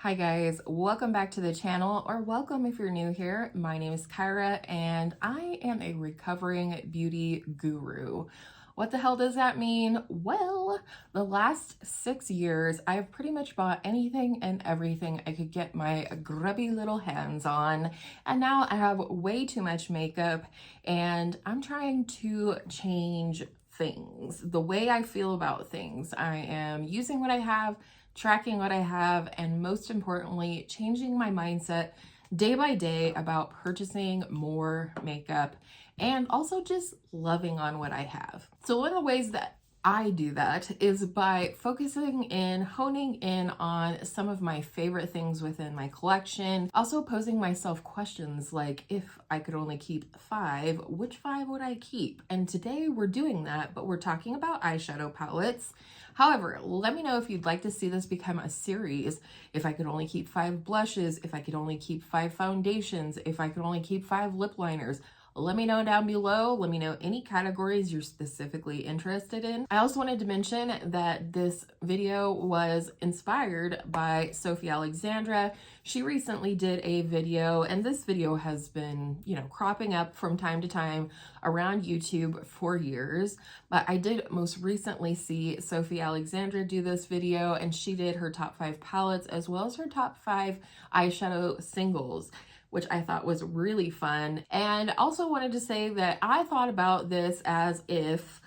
Hi guys, welcome back to the channel, or welcome if you're new here. My name is Kyra and I am a recovering beauty guru. What the hell does that mean? Well, the last 6 years, I've pretty much bought anything and everything I could get my grubby little hands on. And now I have way too much makeup and I'm trying to change things, the way I feel about things. I am using what I have, tracking what I have, and most importantly, changing my mindset day by day about purchasing more makeup and also just loving on what I have. So one of the ways that I do that is by focusing in, honing in on some of my favorite things within my collection. Also posing myself questions like, if I could only keep 5, which 5 would I keep? And today we're doing that, but we're talking about eyeshadow palettes. However, let me know if you'd like to see this become a series. If I could only keep 5 blushes, if I could only keep 5 foundations, if I could only keep 5 lip liners. Let me know down below. Let me know any categories you're specifically interested in. I also wanted to mention that this video was inspired by Sofie Alexandra. She recently did a video, and this video has been, cropping up from time to time around YouTube for years. But I did most recently see Sofie Alexandra do this video, and she did her top 5 palettes as well as her top 5 eyeshadow singles, which I thought was really fun. And also wanted to say that I thought about this as if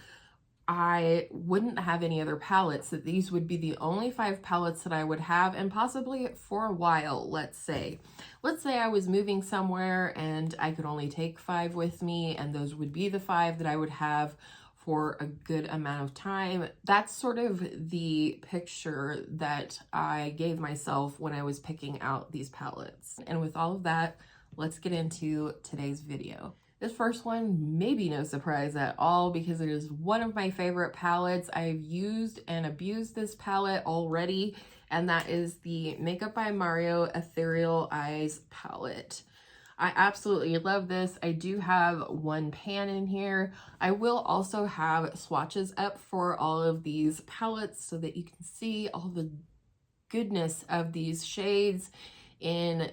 I wouldn't have any other palettes, that these would be the only 5 palettes that I would have, and possibly for a while. Let's say I was moving somewhere and I could only take 5 with me, and those would be the 5 that I would have for a good amount of time. That's sort of the picture that I gave myself when I was picking out these palettes. And with all of that, let's get into today's video. This first one may be no surprise at all because it is one of my favorite palettes. I've used and abused this palette already, and that is the Makeup by Mario Ethereal Eyes palette. I absolutely love this. I do have one pan in here. I will also have swatches up for all of these palettes so that you can see all the goodness of these shades in,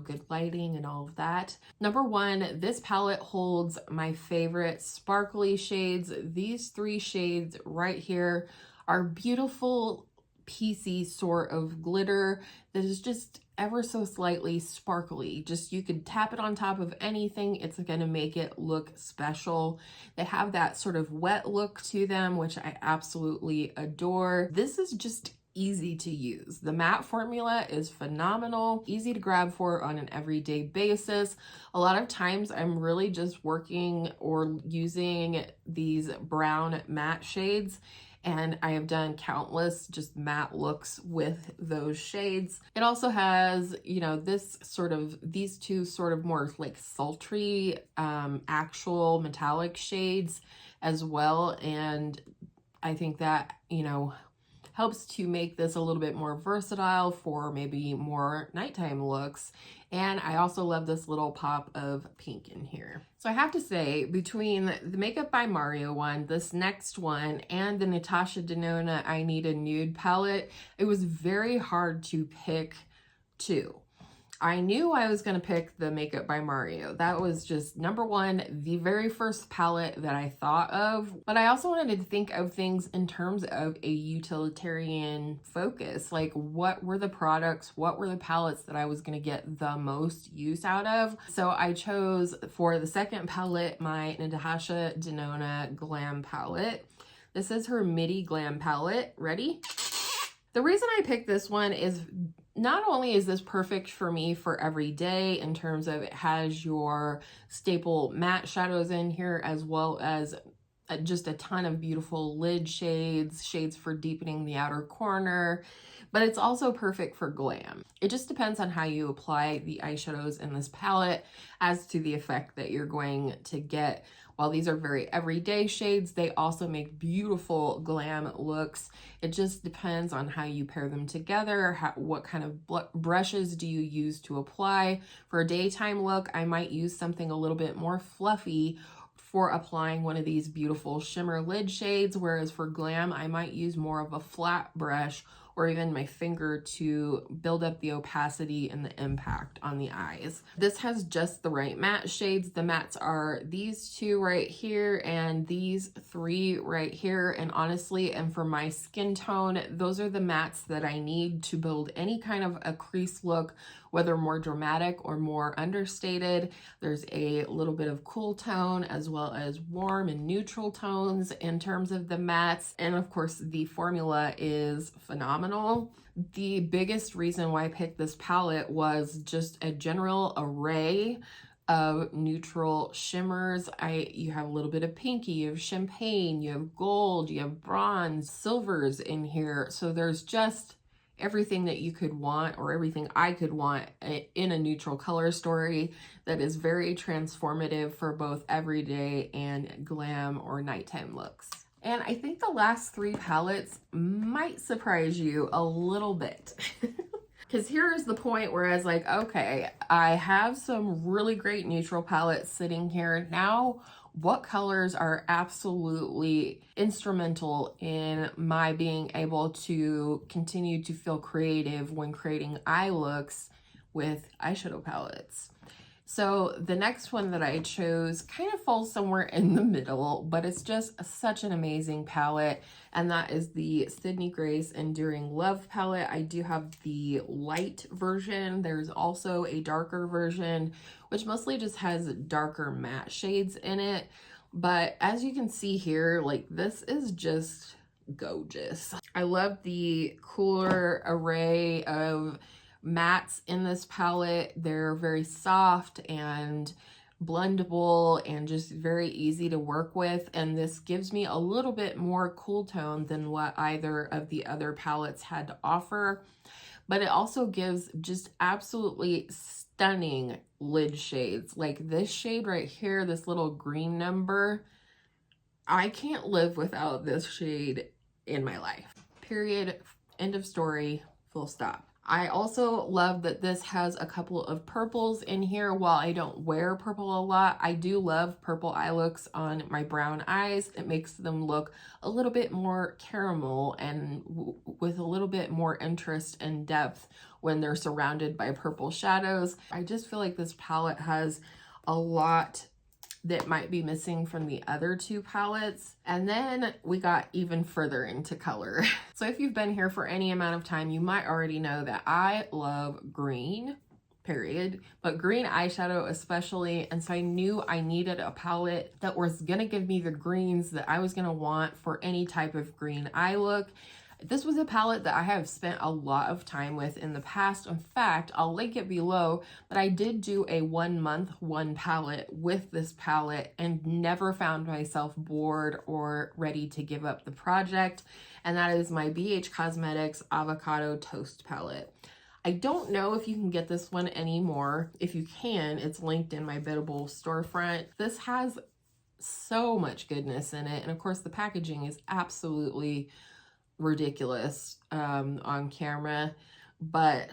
good lighting and all of that. Number 1, this palette holds my favorite sparkly shades. These 3 shades right here are beautiful, piecey sort of glitter that is just ever so slightly sparkly. Just, you could tap it on top of anything, it's gonna make it look special. They have that sort of wet look to them, which I absolutely adore. This is just easy to use. The matte formula is phenomenal, easy to grab for on an everyday basis. A lot of times I'm really just working or using these brown matte shades, and I have done countless just matte looks with those shades. It also has, these 2 sort of more like sultry, actual metallic shades as well. And I think that, helps to make this a little bit more versatile for maybe more nighttime looks. And I also love this little pop of pink in here. So I have to say, between the Makeup by Mario one, this next one, and the Natasha Denona I Need a Nude palette, it was very hard to pick 2. I knew I was going to pick the Makeup by Mario. That was just number 1, the very first palette that I thought of. But I also wanted to think of things in terms of a utilitarian focus. Like, what were the products, what were the palettes that I was going to get the most use out of? So I chose, for the second palette, my Natasha Denona Glam palette. This is her Midi Glam palette. Ready? The reason I picked this one is not only is this perfect for me for every day in terms of it has your staple matte shadows in here, as well as just a ton of beautiful lid shades, shades for deepening the outer corner, but it's also perfect for glam. It just depends on how you apply the eyeshadows in this palette as to the effect that you're going to get. While these are very everyday shades, they also make beautiful glam looks. It just depends on how you pair them together, what kind of brushes do you use to apply. For a daytime look, I might use something a little bit more fluffy for applying one of these beautiful shimmer lid shades, whereas for glam, I might use more of a flat brush or even my finger to build up the opacity and the impact on the eyes. This has just the right matte shades. The mattes are these two right here and these three right here. And honestly, and for my skin tone, those are the mattes that I need to build any kind of a crease look, whether more dramatic or more understated. There's a little bit of cool tone as well as warm and neutral tones in terms of the mattes. And of course, the formula is phenomenal. The biggest reason why I picked this palette was just a general array of neutral shimmers. You have a little bit of pinky, you have champagne, you have gold, you have bronze, silvers in here. So there's just everything that you could want, or everything I could want in a neutral color story that is very transformative for both everyday and glam or nighttime looks. And I think the last three palettes might surprise you a little bit. Because here is the point where I was like, okay, I have some really great neutral palettes sitting here. Now, what colors are absolutely instrumental in my being able to continue to feel creative when creating eye looks with eyeshadow palettes? So the next one that I chose kind of falls somewhere in the middle, but it's just such an amazing palette, and that is the Sydney Grace Enduring Love palette. I do have the light version. There's also a darker version, which mostly just has darker matte shades in it. But as you can see here, like, this is just gorgeous. I love the cooler array of mattes in this palette. They're very soft and blendable and just very easy to work with, and this gives me a little bit more cool tone than what either of the other palettes had to offer. But it also gives just absolutely stunning lid shades. Like this shade right here, this little green number, I can't live without this shade in my life. Period. End of story. Full stop. I also love that this has a couple of purples in here. While I don't wear purple a lot, I do love purple eye looks on my brown eyes. It makes them look a little bit more caramel and with a little bit more interest and depth when they're surrounded by purple shadows. I just feel like this palette has a lot that might be missing from the other two palettes. And then we got even further into color. So if you've been here for any amount of time, you might already know that I love green, period, but green eyeshadow especially. And so I knew I needed a palette that was gonna give me the greens that I was gonna want for any type of green eye look. This was a palette that I have spent a lot of time with in the past. In fact, I'll link it below, but I did do a 1 month, one palette with this palette and never found myself bored or ready to give up the project. And that is my BH Cosmetics Avocado Toast palette. I don't know if you can get this one anymore. If you can, it's linked in my biddable storefront. This has so much goodness in it. And of course the packaging is absolutely ridiculous on camera, but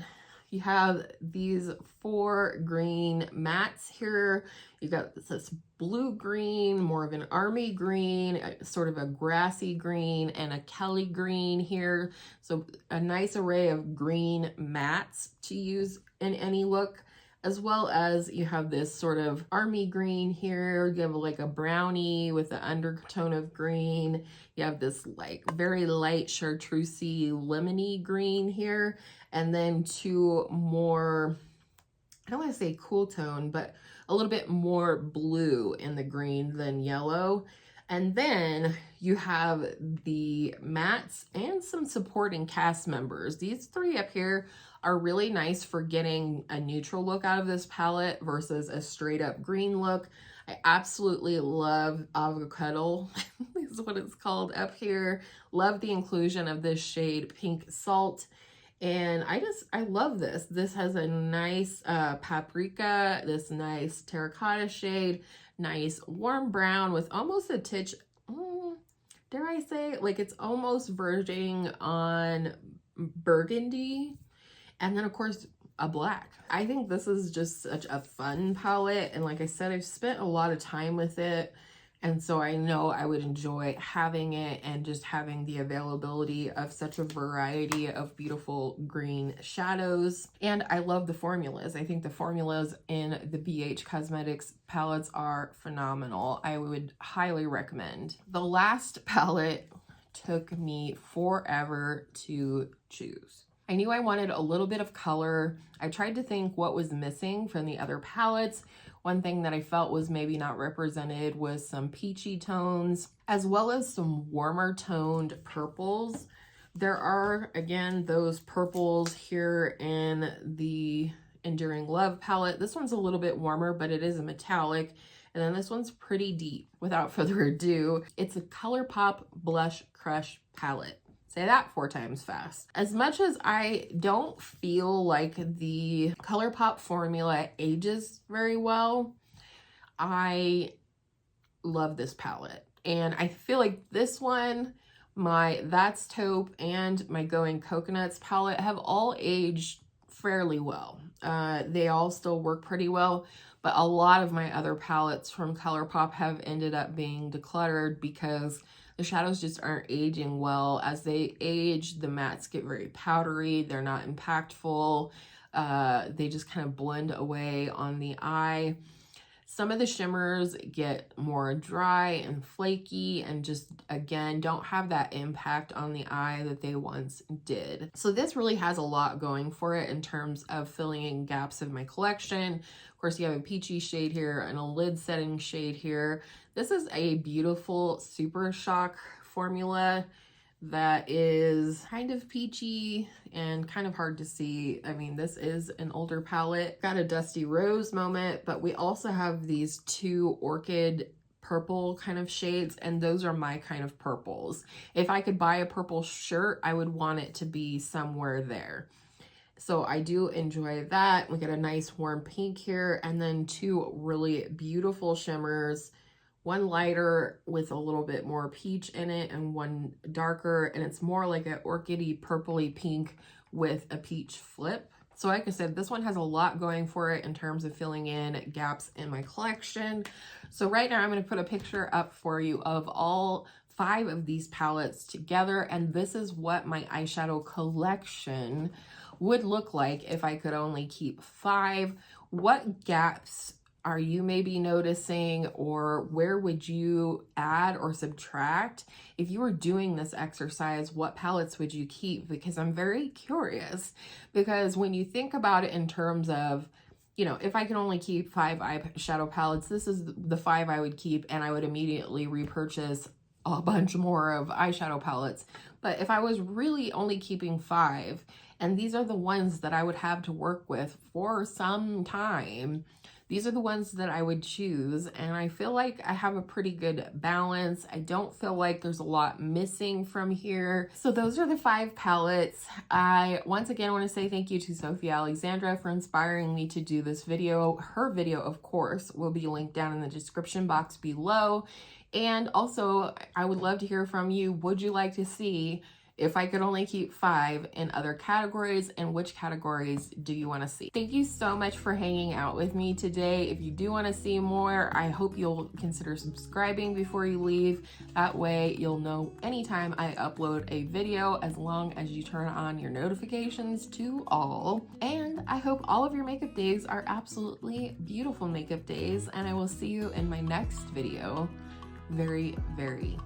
you have these 4 green mattes here. You got this blue green, more of an army green, sort of a grassy green, and a Kelly green here. So a nice array of green mattes to use in any look, as well as you have this sort of army green here. You have like a brownie with an undertone of green. You have this like very light chartreusey lemony green here. And then 2 more, I don't want to say cool tone, but a little bit more blue in the green than yellow. And then you have the mattes and some supporting cast members. These 3 up here are really nice for getting a neutral look out of this palette versus a straight up green look. I absolutely love Avocado, is what it's called up here. Love the inclusion of this shade Pink Salt. And I love this. This has a nice paprika, this nice terracotta shade, nice warm brown with almost a titch, dare I say, like it's almost verging on burgundy. And then of course a black. I think this is just such a fun palette. And like I said, I've spent a lot of time with it. And so I know I would enjoy having it and just having the availability of such a variety of beautiful green shadows. And I love the formulas. I think the formulas in the BH Cosmetics palettes are phenomenal. I would highly recommend. The last palette took me forever to choose. I knew I wanted a little bit of color. I tried to think what was missing from the other palettes. One thing that I felt was maybe not represented was some peachy tones, as well as some warmer toned purples. There are, again, those purples here in the Enduring Love palette. This one's a little bit warmer, but it is a metallic. And then this one's pretty deep. Without further ado, it's a ColourPop Blush Crush palette. Say that 4 times fast. As much as I don't feel like the ColourPop formula ages very well, I love this palette. And I feel like this one, my That's Taupe and my Going Coconuts palette have all aged fairly well. They all still work pretty well, but a lot of my other palettes from ColourPop have ended up being decluttered because the shadows just aren't aging well. As they age, the mattes get very powdery. They're not impactful. They just kind of blend away on the eye. Some of the shimmers get more dry and flaky and just, again, don't have that impact on the eye that they once did. So this really has a lot going for it in terms of filling in gaps of my collection. Of course, you have a peachy shade here and a lid setting shade here. This is a beautiful Super Shock formula that is kind of peachy and kind of hard to see. I mean, this is an older palette. Got a Dusty Rose moment, but we also have these 2 orchid purple kind of shades, and those are my kind of purples. If I could buy a purple shirt, I would want it to be somewhere there. So I do enjoy that. We get a nice warm pink here, and then 2 really beautiful shimmers. One lighter with a little bit more peach in it and one darker, and it's more like an orchidy purpley pink with a peach flip. So like I said, this one has a lot going for it in terms of filling in gaps in my collection. So right now I'm going to put a picture up for you of all 5 of these palettes together, and this is what my eyeshadow collection would look like if I could only keep 5. What gaps are you maybe noticing, or where would you add or subtract? If you were doing this exercise, what palettes would you keep? Because I'm very curious, because when you think about it in terms of, you know, if I can only keep 5 eyeshadow palettes, this is the 5 I would keep, and I would immediately repurchase a bunch more of eyeshadow palettes. But if I was really only keeping 5, and these are the ones that I would have to work with for some time, these are the ones that I would choose, and I feel like I have a pretty good balance. I don't feel like there's a lot missing from here. So those are the 5 palettes. I once again want to say thank you to Sofie Alexandra for inspiring me to do this video. Her video, of course, will be linked down in the description box below. And also, I would love to hear from you. Would you like to see if I could only keep 5 in other categories, and which categories do you want to see? Thank you so much for hanging out with me today. If you do want to see more, I hope you'll consider subscribing before you leave. That way you'll know anytime I upload a video, as long as you turn on your notifications to all. And I hope all of your makeup days are absolutely beautiful makeup days, and I will see you in my next video very, very